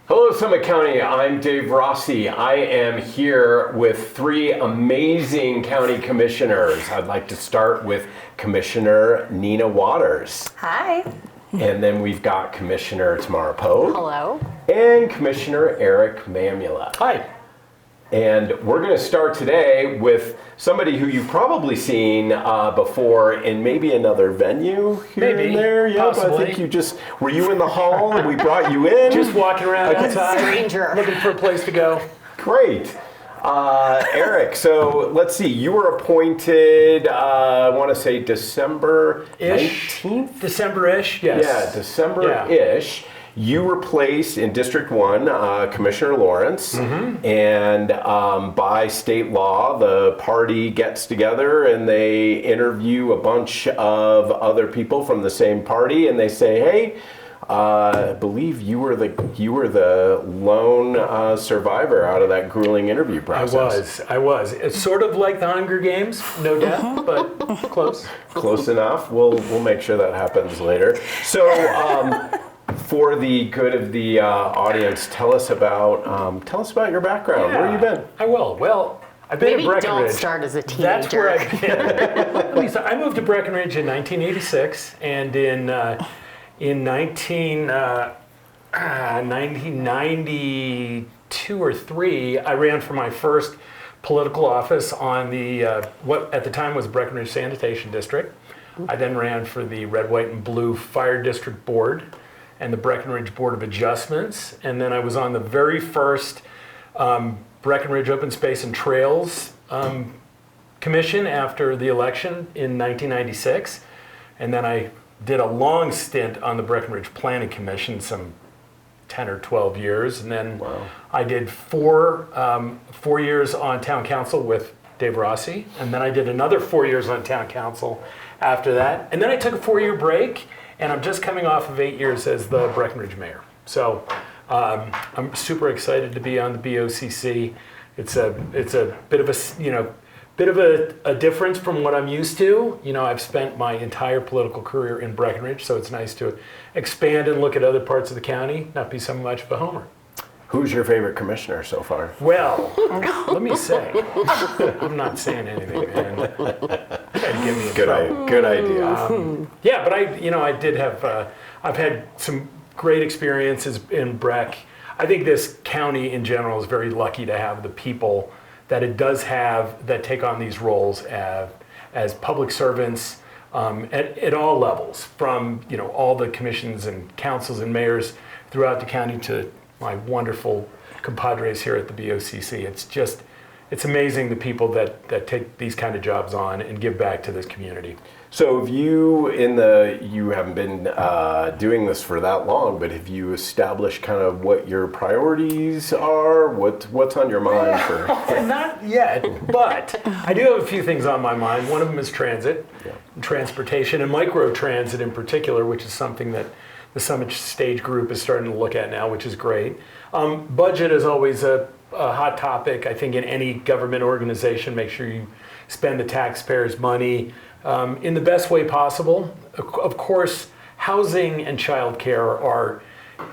Hello, Summit County. I'm Dave Rossi. I am here with three amazing county commissioners. I'd like to start with Commissioner Nina Waters. Hi. And then we've got Commissioner Tamara Pogue. Hello. And Commissioner Eric Mamula. Hi. And we're going to start today with somebody who you've probably seen before in maybe another venue here Maybe, and there. Yeah, possibly. I think were you in the hall and we brought you in? Just walking around outside, Stranger. looking for a place to go. Great. Eric, so let's see, you were appointed, I want to say December 19th? December-ish, yes. Yeah, December-ish. You replaced in District 1 Commissioner Lawrence, and by state law, the party gets together and they interview a bunch of other people from the same party, and they say, hey, I believe you were the lone survivor out of that grueling interview process. I was. It's sort of like the Hunger Games, no death, but close. Close enough. We'll make sure that happens later. So, for the good of the audience, tell us about your background. Where have you been? I will. Well, I've been Maybe at Breckenridge. don't start as a teenager. That's where I've been. I moved to Breckenridge in 1986, and in 1992 or 3, I ran for my first political office on the what at the time was Breckenridge Sanitation District. I then ran for the Red, White, and Blue Fire District Board and the Breckenridge Board of Adjustments, and then I was on the very first Breckenridge Open Space and Trails Commission after the election in 1996, and then I did a long stint on the Breckenridge Planning Commission, some 10 or 12 years, and then I did four years on Town Council with Dave Rossi, and then I did another 4 years on Town Council after that, and then I took a 4-year break, and I'm just coming off of 8 years as the Breckenridge mayor. So I'm super excited to be on the BOCC. It's a bit of a difference from what I'm used to. You know, I've spent my entire political career in Breckenridge, so it's nice to expand and look at other parts of the county, not be so much of a homer. Who's your favorite commissioner so far? Well, let me say, I'm not saying anything, man. Give me a Good idea. Yeah, but I did have, I've had some great experiences in Breck. I think this county in general is very lucky to have the people that it does have that take on these roles as public servants at all levels, from all the commissions and councils and mayors throughout the county to my wonderful compadres here at the BOCC. It's amazing the people that take these kind of jobs on and give back to this community. So have you haven't been doing this for that long, but have you established kind of what your priorities are? What's on your mind for? Not yet, but I do have a few things on my mind. One of them is transit, transportation, and micro transit in particular, which is something that the Summit Stage Group is starting to look at now, which is great. Budget is always a hot topic. I think in any government organization, make sure you spend the taxpayers' money in the best way possible. Of course, housing and childcare are,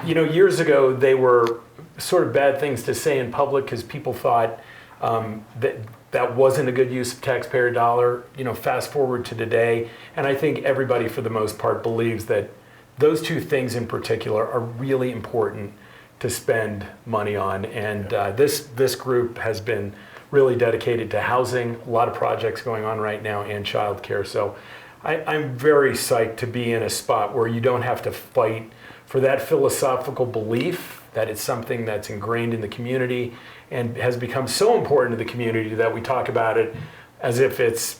years ago they were sort of bad things to say in public because people thought that wasn't a good use of taxpayer dollar. Fast forward to today, and I think everybody for the most part believes that those two things in particular are really important to spend money on, and this group has been really dedicated to housing, a lot of projects going on right now, and childcare. So I'm very psyched to be in a spot where you don't have to fight for that philosophical belief that it's something that's ingrained in the community and has become so important to the community that we talk about it as if it's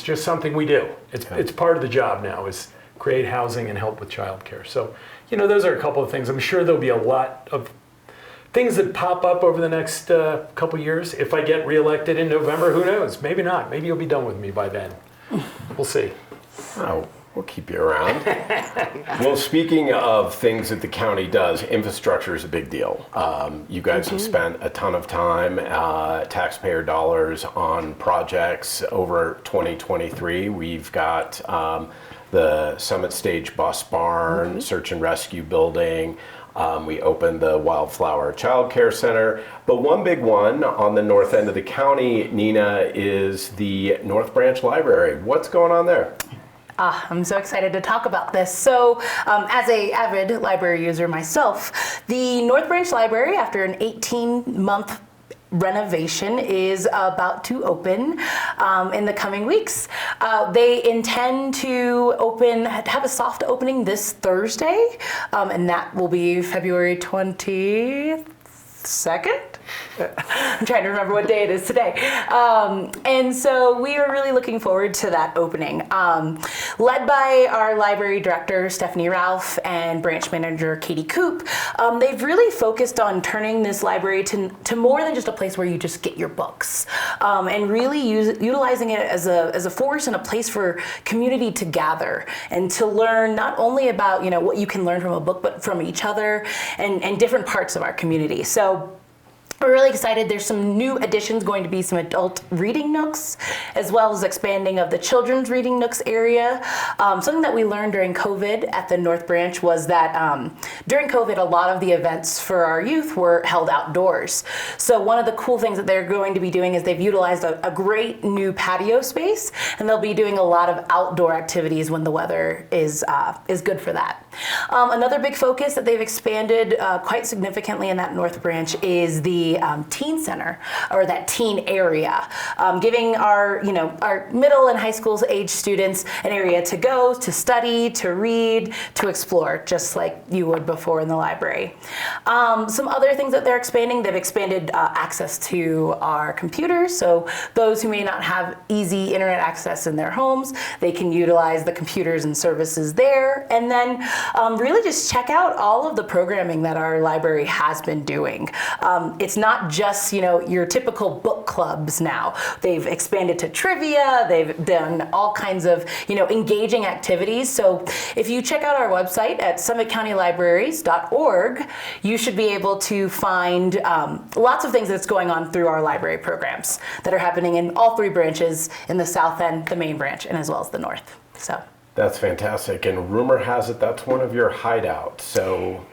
just something we do. It's part of the job now, is create housing and help with childcare. So, those are a couple of things. I'm sure there'll be a lot of things that pop up over the next couple years. If I get reelected in November, who knows? Maybe not. Maybe you'll be done with me by then. We'll see. Oh, we'll keep you around. Well, speaking of things that the county does, infrastructure is a big deal. You guys have spent a ton of time, taxpayer dollars on projects over 2023. We've got the Summit Stage Bus Barn, Search and Rescue Building. We opened the Wildflower Child Care Center. But one big one on the north end of the county, Nina, is the North Branch Library. What's going on there? I'm so excited to talk about this. So, as a avid library user myself, the North Branch Library, after an 18-month renovation, is about to open in the coming weeks. They intend to have a soft opening this Thursday, and that will be February 22nd. I'm trying to remember what day it is today. And so we are really looking forward to that opening. Led by our library director, Stephanie Ralph, and branch manager, Katie Coop, they've really focused on turning this library to more than just a place where you just get your books, and really utilizing it as a force and a place for community to gather and to learn not only about what you can learn from a book, but from each other and different parts of our community. So we're really excited. There's some new additions, going to be some adult reading nooks, as well as expanding of the children's reading nooks area. Something that we learned during COVID at the North Branch was that during COVID, a lot of the events for our youth were held outdoors. So one of the cool things that they're going to be doing is they've utilized a great new patio space, and they'll be doing a lot of outdoor activities when the weather is good for that. Another big focus that they've expanded quite significantly in that North Branch is the teen center, or that teen area, giving our middle and high school age students an area to go, to study, to read, to explore, just like you would before in the library. Some other things that they're expanding, they've expanded access to our computers, so those who may not have easy internet access in their homes, they can utilize the computers and services there, and then really just check out all of the programming that our library has been doing. It's not just your typical book clubs now. They've expanded to trivia. They've done all kinds of engaging activities. So if you check out our website at summitcountylibraries.org, you should be able to find lots of things that's going on through our library programs that are happening in all three branches, in the south end, the main branch, and as well as the north. So That's fantastic. And rumor has it that's one of your hideouts. So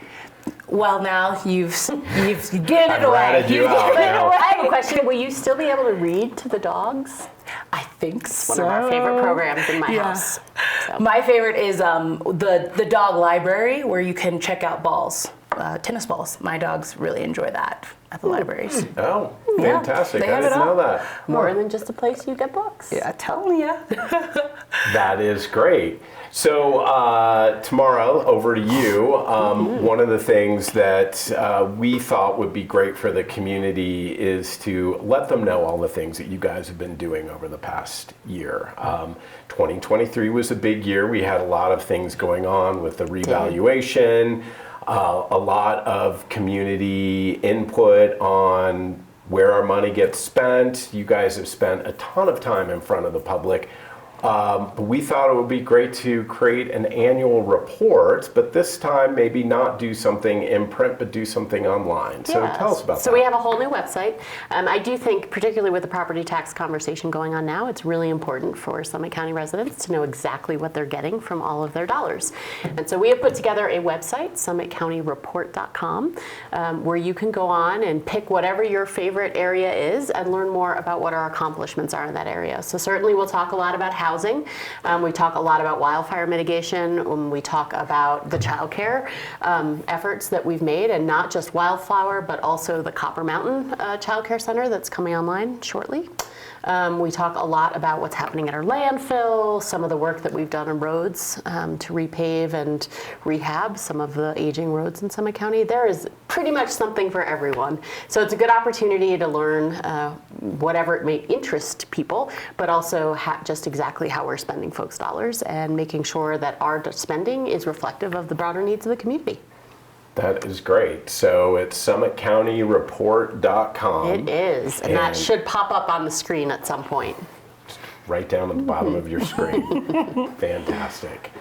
well, now you've given it I've away. ratted you out now. I have a question. Will you still be able to read to the dogs? I think One of our favorite programs in my house. So. My favorite is the dog library, where you can check out balls, tennis balls. My dogs really enjoy that at the libraries. Oh, Yeah, fantastic. they I have didn't it all. know that. More than just a place you get books. Yeah, telling you. That is great. So tomorrow, over to you. One of the things that we thought would be great for the community is to let them know all the things that you guys have been doing over the past year. 2023 was a big year. We had a lot of things going on with the revaluation, a lot of community input on where our money gets spent. You guys have spent a ton of time in front of the public. But we thought it would be great to create an annual report, but this time maybe not do something in print, but do something online. So Yes. tell us about that. So we have a whole new website. I do think, particularly with the property tax conversation going on now, it's really important for Summit County residents to know exactly what they're getting from all of their dollars. And so we have put together a website, summitcountyreport.com, where you can go on and pick whatever your favorite area is and learn more about what our accomplishments are in that area. So certainly we'll talk a lot about housing. We talk a lot about wildfire mitigation. We talk about the childcare efforts that we've made, and not just Wildflower, but also the Copper Mountain Child Care Center that's coming online shortly. We talk a lot about what's happening at our landfill, some of the work that we've done on roads to repave and rehab some of the aging roads in Summit County. There is pretty much something for everyone. So it's a good opportunity to learn whatever it may interest people, but also just exactly how we're spending folks' dollars and making sure that our spending is reflective of the broader needs of the community. That is great. So it's summitcountyreport.com. It is, and that should pop up on the screen at some point. Right down at the bottom of your screen. Fantastic.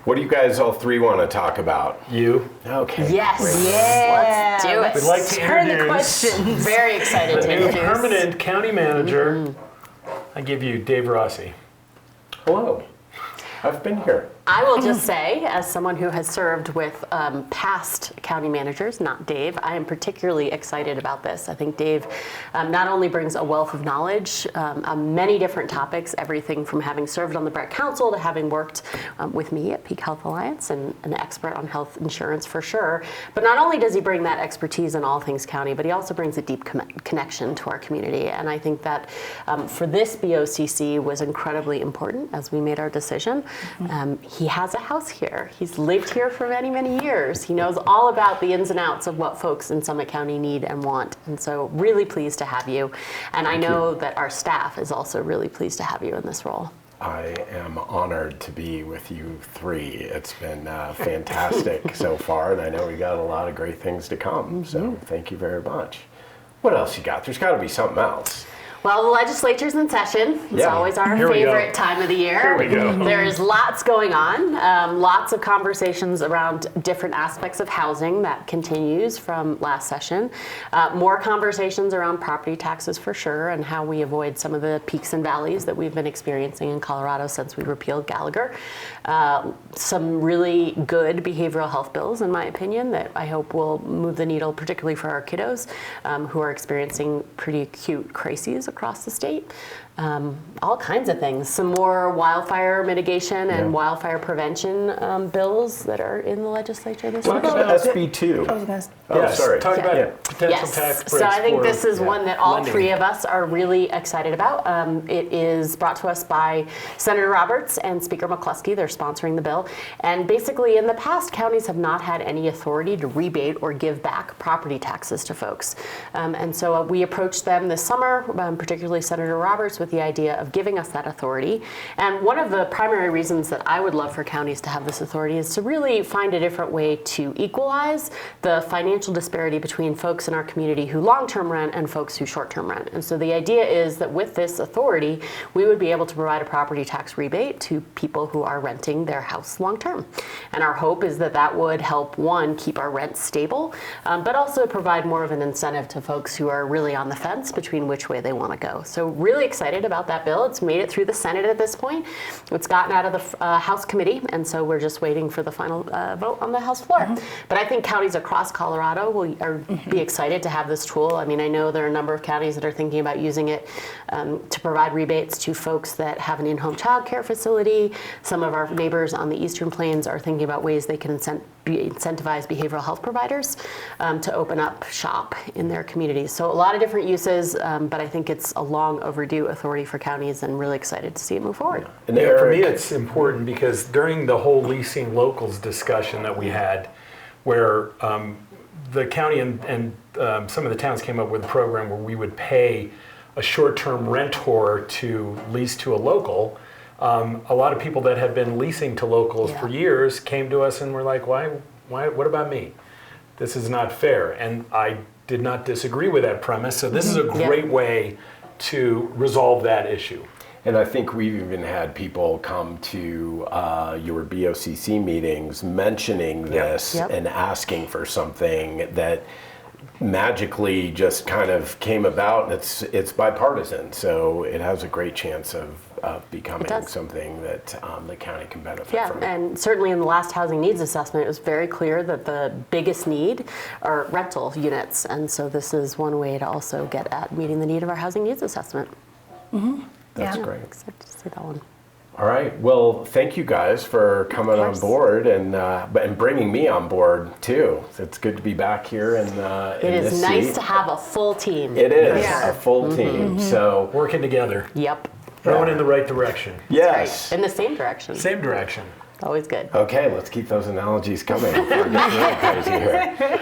What do you guys all three want to talk about? You. Okay. Yes. great. Let's do it. We'd like to Turn the introduce questions. Very excited the to new introduce. permanent county manager. I give you Dave Rossi. Hello. I've been here. I will just say, as someone who has served with past county managers, not Dave, I am particularly excited about this. I think Dave not only brings a wealth of knowledge on many different topics, everything from having served on the Brett Council to having worked with me at Peak Health Alliance and an expert on health insurance for sure. But not only does he bring that expertise in all things county, but he also brings a deep connection to our community. And I think that for this BOCC was incredibly important as we made our decision. He has a house here. He's lived here for many, many years. He knows all about the ins and outs of what folks in Summit County need and want. And so really pleased to have you. And I know that our staff is also really pleased to have you in this role. I am honored to be with you three. It's been fantastic so far, and I know we got a lot of great things to come. So thank you very much. What else you got? There's got to be something else. Well, the legislature's in session. It's always our favorite time of the year. Here we go. There's lots going on, lots of conversations around different aspects of housing that continues from last session. More conversations around property taxes for sure and how we avoid some of the peaks and valleys that we've been experiencing in Colorado since we repealed Gallagher. Some really good behavioral health bills, in my opinion, that I hope will move the needle, particularly for our kiddos who are experiencing pretty acute crises across the state. All kinds of things. Some more wildfire mitigation and wildfire prevention bills that are in the legislature this week. Talk about SB2. Yes, Sorry. talk about Yeah. potential tax breaks. So I think for this is one that all lending. three of us are really excited about. It is brought to us by Senator Roberts and Speaker McCluskey. They're sponsoring the bill. And basically, in the past, counties have not had any authority to rebate or give back property taxes to folks. And so we approached them this summer, particularly Senator Roberts, with the idea of giving us that authority. And one of the primary reasons that I would love for counties to have this authority is to really find a different way to equalize the financial disparity between folks in our community who long-term rent and folks who short-term rent. And so the idea is that with this authority, we would be able to provide a property tax rebate to people who are renting their house long-term. And our hope is that that would help, one, keep our rent stable, but also provide more of an incentive to folks who are really on the fence between which way they want to go. So really excited about that bill. It's made it through the Senate at this point. It's gotten out of the House committee, and so we're just waiting for the final vote on the House floor. But I think counties across Colorado will be excited to have this tool. I mean, I know there are a number of counties that are thinking about using it to provide rebates to folks that have an in-home child care facility. Some of our neighbors on the Eastern Plains are thinking about ways they can incentivize behavioral health providers to open up shop in their communities. So a lot of different uses, but I think it's a long overdue authority for counties and really excited to see it move forward. And Yeah, for me, Eric, it's important because during the whole leasing locals discussion that we had, where the county and some of the towns came up with a program where we would pay a short-term rentor to lease to a local, a lot of people that had been leasing to locals for years came to us and were like, why, what about me? This is not fair. And I did not disagree with that premise. So this is a great way to resolve that issue. and I think we've even had people come to your BOCC meetings mentioning this and asking for something that magically just kind of came about, and it's bipartisan, so it has a great chance of becoming something that the county can benefit from. And certainly in the last housing needs assessment, it was very clear that the biggest need are rental units, and so this is one way to also get at meeting the need of our housing needs assessment. That's great. Excited to see that one. All right. Well, thank you guys for coming on board and bringing me on board too. It's good to be back here in It this is nice seat. to have a full team. It is a full team. So Working together, Yep. going in the right direction. yes. In the same direction. Same direction. Always good. Okay, let's keep those analogies coming. We're getting really crazy here.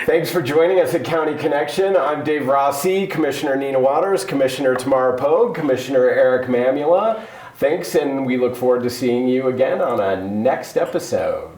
Thanks for joining us at County Connection. I'm Dave Rossi, Commissioner Nina Waters, Commissioner Tamara Pogue, Commissioner Eric Mamula. Thanks, and we look forward to seeing you again on a next episode.